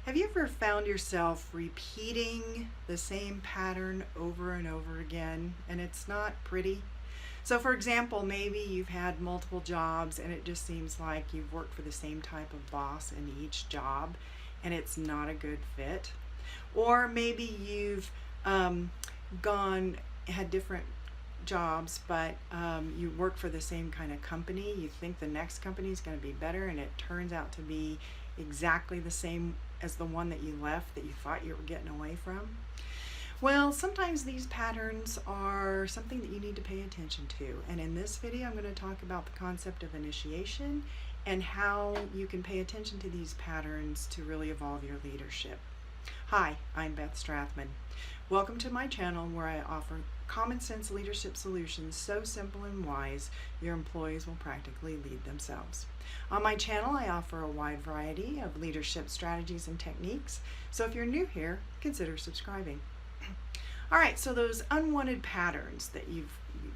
Have you ever found yourself repeating the same pattern over and over again, and it's not pretty? So for example, maybe you've had multiple jobs and it just seems like you've worked for the same type of boss in each job and it's not a good fit. Or maybe you've had different jobs, but you work for the same kind of company. You think the next company is going to be better, and it turns out to be exactly the same as the one that you left that you thought you were getting away from. Well, sometimes these patterns are something that you need to pay attention to. And in this video, I'm going to talk about the concept of initiation and how you can pay attention to these patterns to really evolve your leadership. Hi, I'm Beth Strathman. Welcome to my channel where I offer common sense leadership solutions so simple and wise your employees will practically lead themselves. On my channel, I offer a wide variety of leadership strategies and techniques, so if you're new here, consider subscribing. All right, so those unwanted patterns that you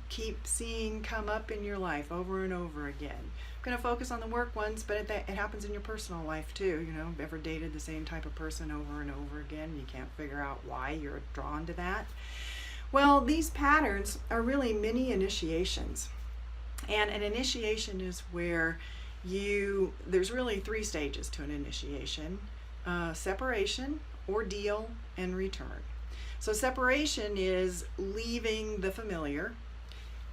keep seeing come up in your life over and over again. I'm going to focus on the work ones, but it happens in your personal life too. You know, ever dated the same type of person over and over again and you can't figure out why you're drawn to that? Well, these patterns are really mini initiations. And an initiation is where there's really three stages to an initiation: separation, ordeal, and return. So separation is leaving the familiar.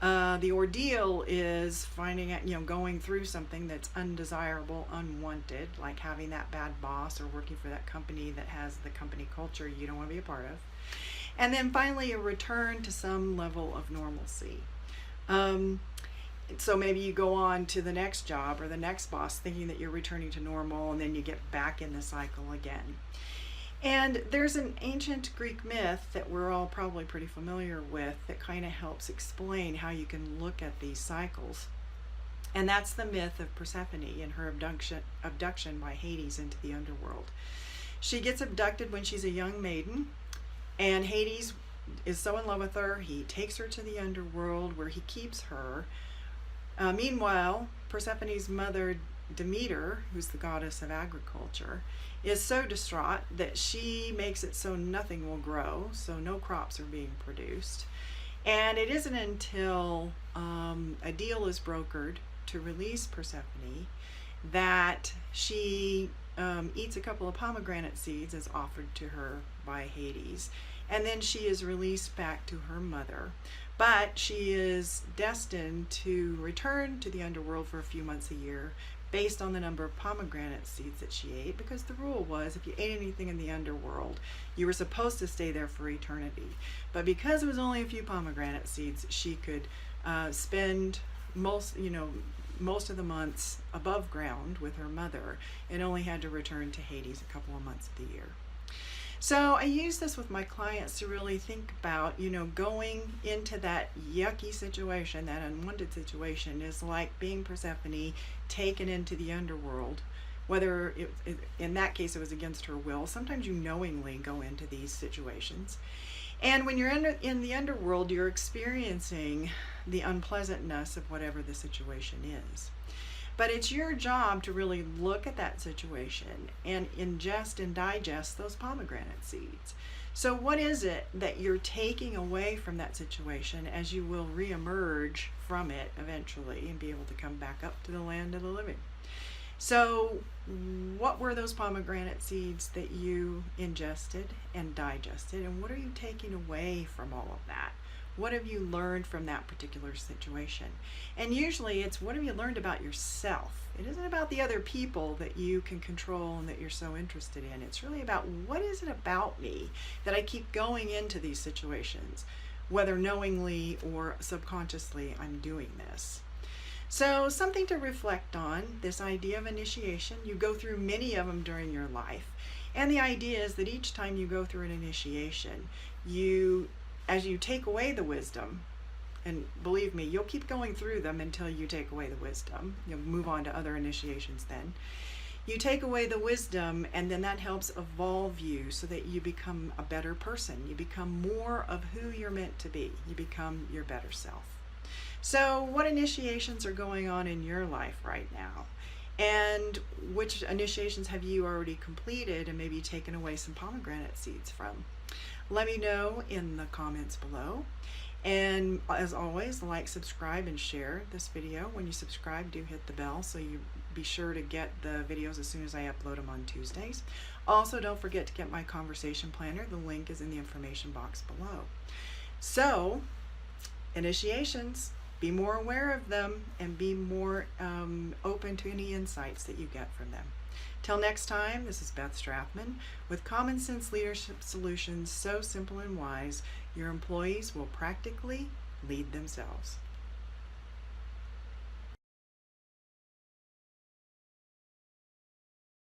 The ordeal is finding out, going through something that's undesirable, unwanted, like having that bad boss or working for that company that has the company culture you don't want to be a part of. And then finally a return to some level of normalcy. So maybe you go on to the next job or the next boss thinking that you're returning to normal, and then you get back in the cycle again. And there's an ancient Greek myth that we're all probably pretty familiar with that kind of helps explain how you can look at these cycles. And that's the myth of Persephone and her abduction by Hades into the underworld. She gets abducted when she's a young maiden, and Hades is so in love with her, he takes her to the underworld where he keeps her. Meanwhile, Persephone's mother, Demeter, who's the goddess of agriculture, is so distraught that she makes it so nothing will grow, so no crops are being produced. And it isn't until a deal is brokered to release Persephone that she eats a couple of pomegranate seeds as offered to her by Hades, and then she is released back to her mother. But she is destined to return to the underworld for a few months a year based on the number of pomegranate seeds that she ate, because the rule was if you ate anything in the underworld, you were supposed to stay there for eternity. But because it was only a few pomegranate seeds, she could spend most of the months above ground with her mother and only had to return to Hades a couple of months of the year. So I use this with my clients to really think about, going into that yucky situation, that unwanted situation, is like being Persephone taken into the underworld. Whether in that case it was against her will. Sometimes you knowingly go into these situations. And when you're in the underworld, you're experiencing the unpleasantness of whatever the situation is. But it's your job to really look at that situation and ingest and digest those pomegranate seeds. So what is it that you're taking away from that situation as you will reemerge from it eventually and be able to come back up to the land of the living? So what were those pomegranate seeds that you ingested and digested, and what are you taking away from all of that? What have you learned from that particular situation? And usually it's, what have you learned about yourself? It isn't about the other people that you can control and that you're so interested in. It's really about, what is it about me that I keep going into these situations, whether knowingly or subconsciously I'm doing this. So something to reflect on, this idea of initiation. You go through many of them during your life. And the idea is that each time you go through an initiation, as you take away the wisdom, and believe me, you'll keep going through them until you take away the wisdom. You'll move on to other initiations then. You take away the wisdom, and then that helps evolve you so that you become a better person. You become more of who you're meant to be. You become your better self. So what initiations are going on in your life right now? And which initiations have you already completed and maybe taken away some pomegranate seeds from? Let me know in the comments below. And as always, like, subscribe, and share this video. When you subscribe, do hit the bell so you be sure to get the videos as soon as I upload them on Tuesdays. Also, don't forget to get my conversation planner. The link is in the information box below. So, initiations, be more aware of them and be more open to any insights that you get from them. Till next time, this is Beth Strathman with Common Sense Leadership Solutions, so simple and wise, your employees will practically lead themselves.